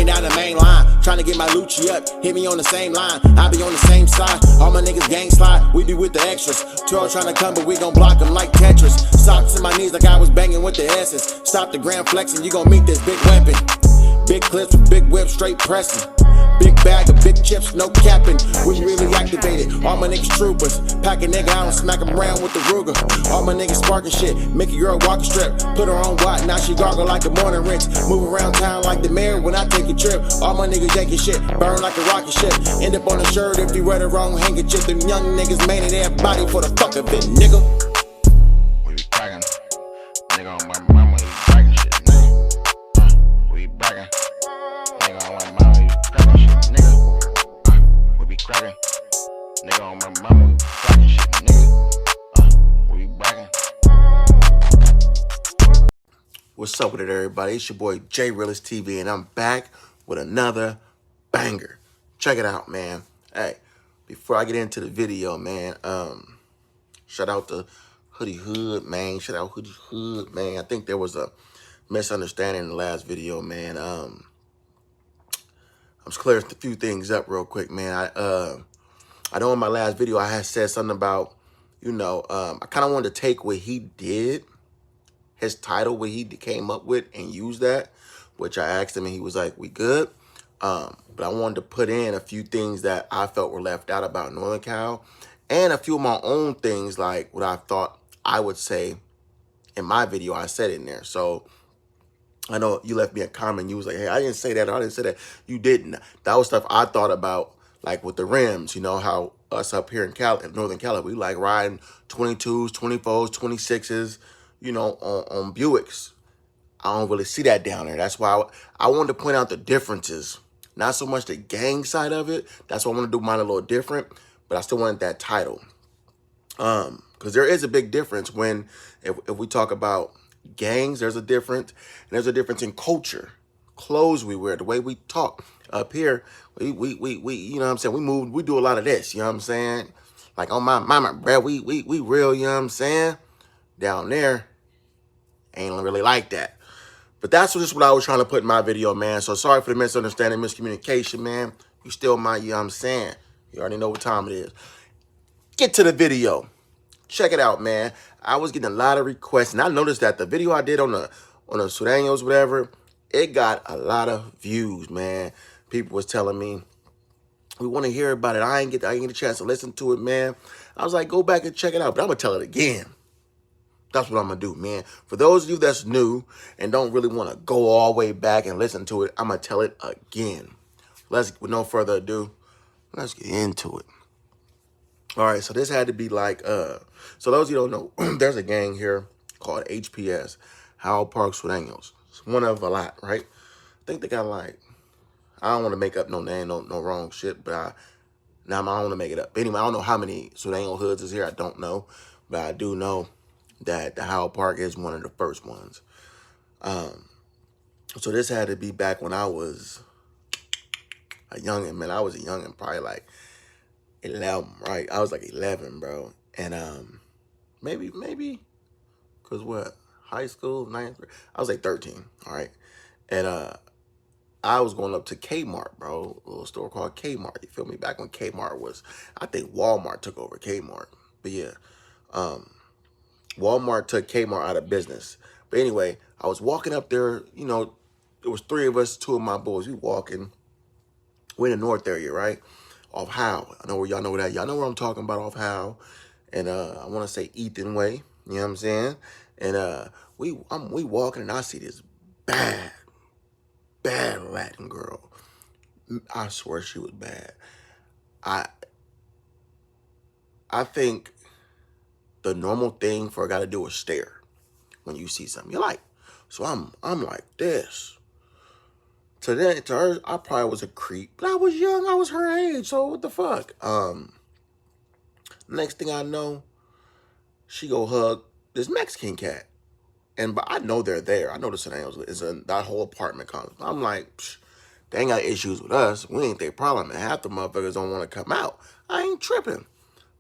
Walking down the main line, trying to get my Lucci up. Hit me on the same line, I be on the same side. All my niggas gang slide, we be with the extras. 12 trying to come, but we gon' block them like Tetris. Socks in my knees like I was banging with the S's. Stop the grand flexing, you gon' meet this big weapon. Big clips with big whips, straight pressing. Big bag of big chips, no capping. We really activated. All my niggas troopers. Pack a nigga out and smack him around with the Ruger. All my niggas sparking shit. Make a girl walk a strip. Put her on watt, now she gargle like a morning rinse. Move around town like the mayor when I take a trip. All my niggas yanking shit. Burn like a rocket ship. End up on a shirt if you wear the wrong handkerchief. Them young niggas made it their body for the fuck of it, nigga. We be bragging. Nigga on my mama, we be bragging shit, nigga. We be bragging. Nigga on my mama, we be bragging shit, nigga. We be cracking. Nigga on my mama, we be bragging shit, nigga. We be bragging. What's up with it, everybody? It's your boy J Realist TV, and I'm back with another banger. Check it out, man. Hey, before I get into the video, man, shout out to Hoodie Hood, man. Shout out Hoodie Hood, man. I think there was a misunderstanding in the last video, man. I'm just clearing a few things up real quick, man. I know in my last video I had said something about, you know, I kind of wanted to take what he did, his title, what he came up with, and use that, which I asked him and he was like, we good. But I wanted to put in a few things that I felt were left out about Northern Cal, and a few of my own things, like what I thought I would say in my video. I said in there. So I know you left me a comment. You was like, hey, I didn't say that. Or I didn't say that. You didn't. That was stuff I thought about, like with the rims, you know, how us up here in Northern Cali, we like riding 22s, 24s, 26s, you know, on Buicks. I don't really see that down there. That's why I wanted to point out the differences. Not so much the gang side of it. That's why I want to do mine a little different. But I still wanted that title. Because there is a big difference when, if we talk about gangs, there's a difference. And there's a difference in culture. Clothes we wear, the way we talk. Up here, we you know what I'm saying? We do a lot of this, you know what I'm saying? Like on my mama, bro, we real, you know what I'm saying? Down there, ain't really like that. But that's just what I was trying to put in my video, man. So sorry for the misunderstanding, miscommunication, man. You still my, you know what I'm saying? You already know what time it is. Get to the video. Check it out, man. I was getting a lot of requests, and I noticed that the video I did on the sureños, whatever, it got a lot of views, man. People was telling me, we want to hear about it. I ain't get a chance to listen to it, man. I was like, go back and check it out, but I'm going to tell it again. That's what I'm going to do, man. For those of you that's new and don't really want to go all the way back and listen to it, I'm going to tell it again. With no further ado, let's get into it. All right, so this had to be like, so those of you who don't know, there's a gang here called H.P.S, Howell Park Sureños. It's one of a lot, right? I think they got like, I don't want to make up no name, no wrong shit, but I don't want to make it up. Anyway, I don't know how many Sureño hoods is here. I don't know, but I do know that the Howell Park is one of the first ones. So this had to be back when I was a youngin', man. I was a youngin', probably like 11, right? I was like 11, bro. And maybe, because what? High school, 9th grade? I was like 13, all right? And I was going up to Kmart, bro. A little store called Kmart, you feel me? Back when Kmart was, I think Walmart took over Kmart. But yeah, Walmart took Kmart out of business. But anyway, I was walking up there, you know, there was 3 of us, 2 of my boys. We walking. We're in the north area, right? Off Howe. I know where y'all know that. Y'all know where I'm talking about, off Howe. And I want to say Ethan Way. You know what I'm saying? And we walking, and I see this bad Latin girl. I swear she was bad. I think the normal thing for a guy to do is stare when you see something you like. So I'm like this. To her, I probably was a creep, but I was young. I was her age, so what the fuck? Next thing I know, she go hug this Mexican cat, but I know they're there. I know the Sureños is in that whole apartment complex. I'm like, psh, they ain't got issues with us. We ain't their problem, and half the motherfuckers don't want to come out. I ain't tripping.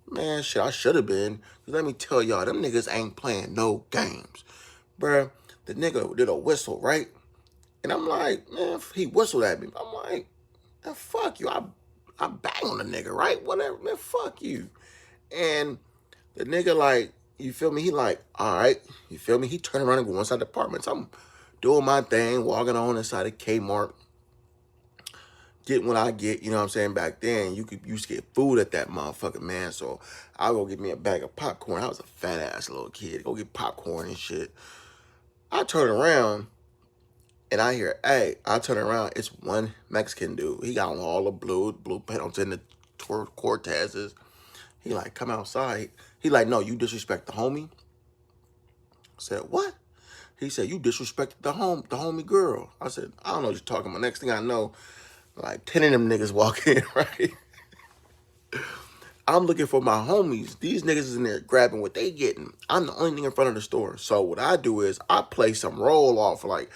Man, shit, I should have been. Cause let me tell y'all, them niggas ain't playing no games. Bruh, the nigga did a whistle, right? And I'm like, man, he whistled at me. I'm like, man, fuck you. I bang on the nigga, right? Whatever, man, fuck you. And the nigga, like, you feel me? He like, all right, you feel me? He turned around and go inside the apartment. So I'm doing my thing, walking on inside of Kmart, getting what I get, you know what I'm saying? Back then, you used to get food at that motherfucker, man. So I go get me a bag of popcorn. I was a fat ass little kid. Go get popcorn and shit. I turn around and I hear, hey, I turn around. It's one Mexican dude. He got on all the blue pants in the Cortezes. He like, come outside. He like, no, you disrespect the homie. I said, what? He said, you disrespected the homie girl. I said, I don't know what you're talking about. Next thing I know, like 10 of them niggas walk in, right? I'm looking for my homies. These niggas is in there grabbing what they getting. I'm the only thing in front of the store. So what I do is I play some roll off. Like,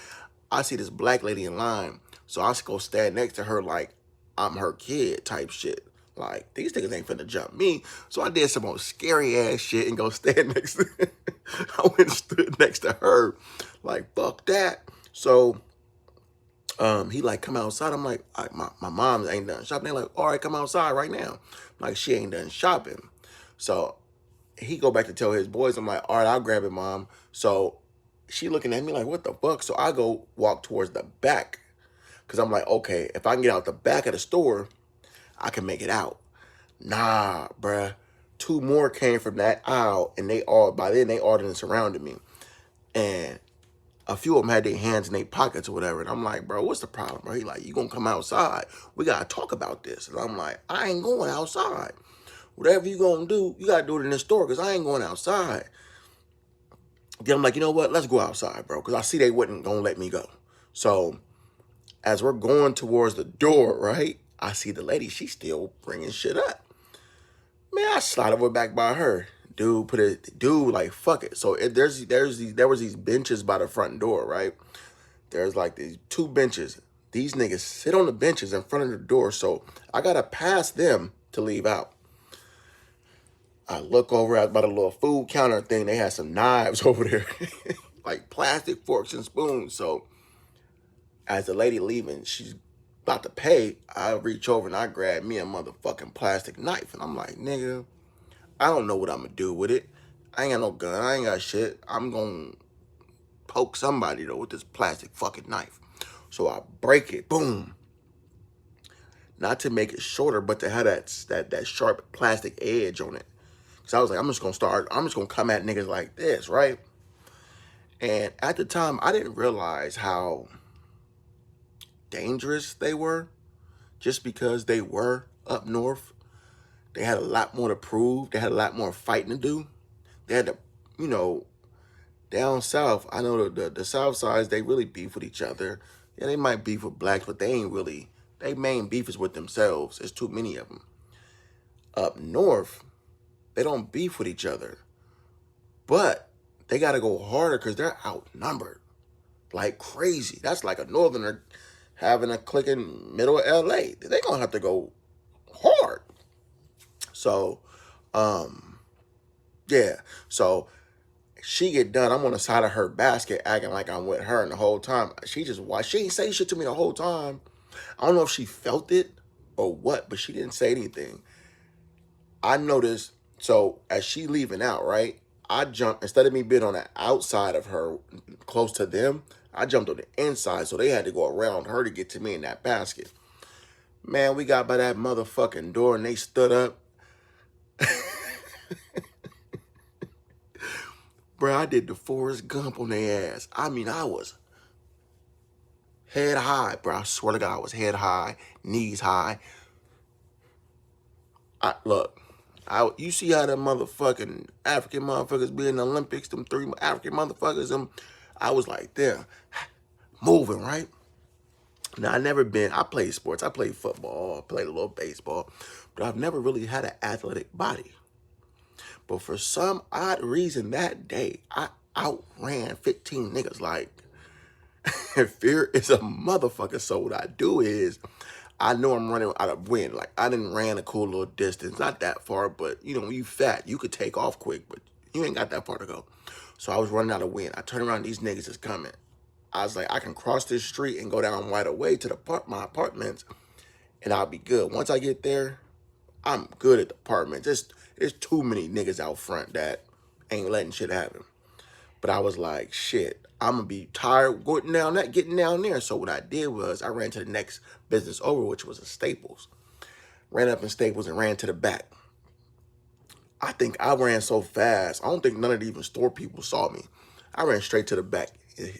I see this black lady in line. So I go stand next to her like I'm her kid type shit. Like, these niggas ain't finna jump me. So I did some more scary ass shit and go stand next to I went and stood next to her. Like, fuck that. So he like, come outside. I'm like, my mom ain't done shopping. They're like, all right, come outside right now. I'm like, she ain't done shopping. So he go back to tell his boys. I'm like, all right, I'll grab it, mom. So she looking at me like, what the fuck? So I go walk towards the back. Because I'm like, okay, if I can get out the back of the store, I can make it out. Nah, bruh. 2 more came from that aisle, and by then they all done surrounded me. And a few of them had their hands in their pockets or whatever. And I'm like, bro, what's the problem, bro? He like, you gonna come outside? We gotta talk about this. And I'm like, I ain't going outside. Whatever you gonna do, you gotta do it in the store, because I ain't going outside. Then I'm like, you know what? Let's go outside, bro, because I see they wasn't gonna let me go. So as we're going towards the door, right, I see the lady. She's still bringing shit up. Man, I slide over back by her. Dude, like, fuck it. So there was these benches by the front door, right? There's like these 2 benches. These niggas sit on the benches in front of the door, so I gotta pass them to leave out. I look over at by the little food counter thing. They had some knives over there, like plastic forks and spoons. So as the lady leaving, she's about to pay. I reach over and I grab me a motherfucking plastic knife, and I'm like, nigga, I don't know what I'm gonna do with it. I ain't got no gun. I ain't got shit. I'm gonna poke somebody though with this plastic fucking knife. So I break it. Boom. Not to make it shorter, but to have that sharp plastic edge on it. So I was like, I'm just gonna come at niggas like this, right? And at the time, I didn't realize how dangerous they were, just because they were up north. They had a lot more to prove. They had a lot more fighting to do. They had to, you know, down south, I know the south sides, they really beef with each other. Yeah, they might beef with blacks, but they ain't really, they main beef is with themselves. There's too many of them. Up north, they don't beef with each other, but they got to go harder because they're outnumbered like crazy. That's like a northerner having a clique in middle of LA. They gonna have to go hard. So, yeah. So she get done. I'm on the side of her basket acting like I'm with her, and the whole time she ain't say shit to me the whole time. I don't know if she felt it or what, but she didn't say anything. I noticed, so as she leaving out, right, I jumped, instead of me being on the outside of her, close to them, I jumped on the inside, so they had to go around her to get to me in that basket. Man, we got by that motherfucking door, and they stood up. Bro, I did the Forrest Gump on their ass. I mean, I was head high, bro. I swear to God, I was head high, knees high. Look, you see how them motherfucking African motherfuckers be in the Olympics, them 3 African motherfuckers, I was like, there, moving, right? Now, I played sports. I played football, I played a little baseball, but I've never really had an athletic body. But for some odd reason that day, I outran 15 niggas. Like, fear is a motherfucker. So what I do is, I know I'm running out of wind. Like, I didn't ran a cool little distance. Not that far, but, you know, when you fat, you could take off quick, but you ain't got that far to go. So I was running out of wind. I turn around, these niggas is coming. I was like, I can cross this street and go down right away to my apartments, and I'll be good. Once I get there, I'm good at the apartment. There's too many niggas out front that ain't letting shit happen. But I was like, shit, I'm gonna be tired getting down there. So what I did was I ran to the next business over, which was a Staples. Ran up in Staples and ran to the back. I think I ran so fast, I don't think none of the even store people saw me. I ran straight to the back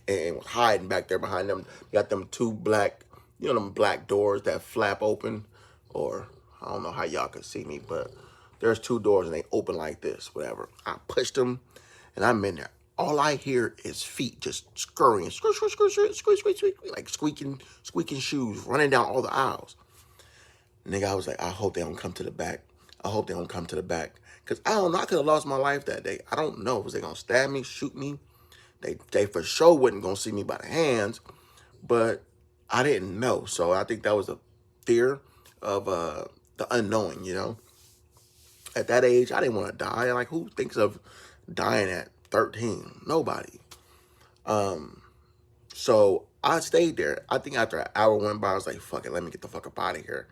and was hiding back there behind them. Got them two black, them black doors that flap open, or I don't know how y'all can see me, but there's two doors and they open like this, whatever. I pushed them and I'm in there. All I hear is feet just scurrying, like squeaking shoes running down all the aisles. Nigga, I was like, I hope they don't come to the back. I hope they don't come to the back. Because I don't know, I could have lost my life that day. I don't know. Was they going to stab me, shoot me? They for sure wasn't going to see me by the hands. But I didn't know. So I think that was a fear of the unknowing, At that age, I didn't want to die. Like, who thinks of dying at 13? Nobody. So I stayed there. I think after an hour went by, I was like, fuck it, let me get the fuck up out of here.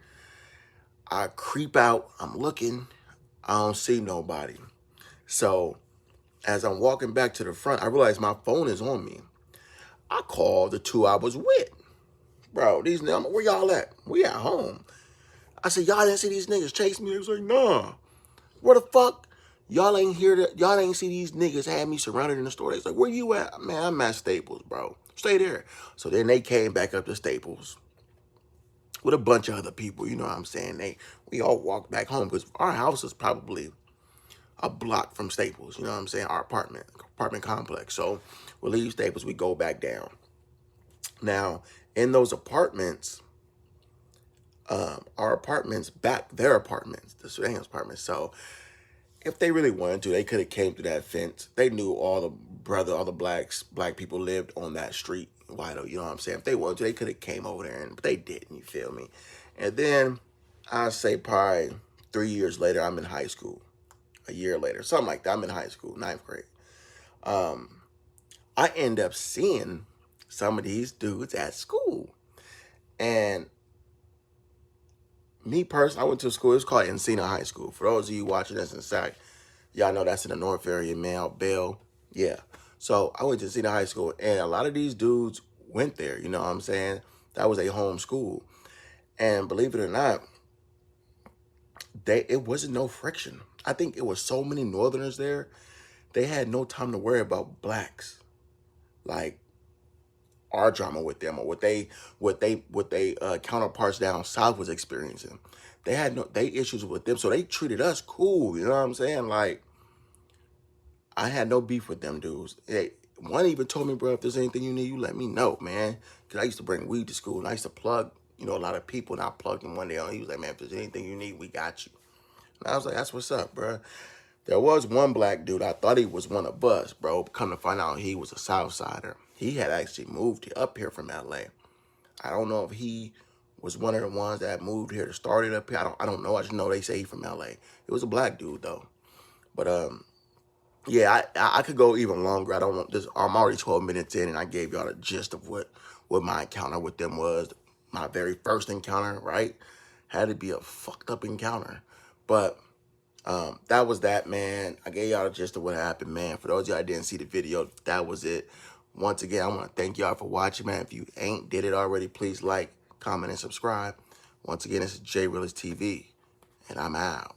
I creep out. I'm looking. I don't see nobody. So as I'm walking back to the front, I realize my phone is on me. I called the two I was with. Bro, these niggas, where y'all at? We at home. I said, y'all didn't see these niggas chase me? They was like, nah. Where the fuck? Y'all ain't y'all ain't see these niggas had me surrounded in the store. They was like, where you at? Man, I'm at Staples, bro. Stay there. So then they came back up to Staples with a bunch of other people, you know what I'm saying? We all walked back home because our house is probably a block from Staples, you know what I'm saying? Our apartment complex. So we leave Staples, we go back down. Now, in those apartments, our apartments back their apartments, the sureños apartments. So if they really wanted to, they could have came through that fence. They knew all the black people lived on that street. Why though? You know what I'm saying? If they wanted to, they could have came over there, but they didn't. You feel me? And then I say probably 3 years later, I'm in high school. A year later, something like that. I'm in high school, 9th grade. I end up seeing some of these dudes at school, and me personally, I went to a school. It's called Encina High School. For those of you watching this in SAC, y'all know that's in the North area, man, out Bell. Yeah. So I went to Encina High School, and a lot of these dudes went there. You know what I'm saying? That was a home school. And believe it or not, it wasn't no friction. I think it was so many Northerners there, they had no time to worry about blacks. Like our drama with them, or what they counterparts down south was experiencing. They had they issues with them, so they treated us cool. You know what I'm saying? Like, I had no beef with them dudes. One even told me, bro, if there's anything you need, you let me know, man. Because I used to bring weed to school, and I used to plug, a lot of people, and I plugged him one day. He was like, man, if there's anything you need, we got you. And I was like, that's what's up, bro. There was one black dude, I thought he was one of us, bro. Come to find out, he was a Southsider. He had actually moved up here from L.A. I don't know if he was one of the ones that moved here to start it up here. I don't know. I just know they say he from L.A. It was a black dude, though. But, yeah, I could go even longer. I don't want this. I'm already 12 minutes in, and I gave y'all the gist of what my encounter with them was. My very first encounter, right? Had to be a fucked up encounter. But that was that, man. I gave y'all the gist of what happened, man. For those of y'all that didn't see the video, that was it. Once again, I want to thank y'all for watching, man. If you ain't did it already, please like, comment, and subscribe. Once again, this is J Realist TV, and I'm out.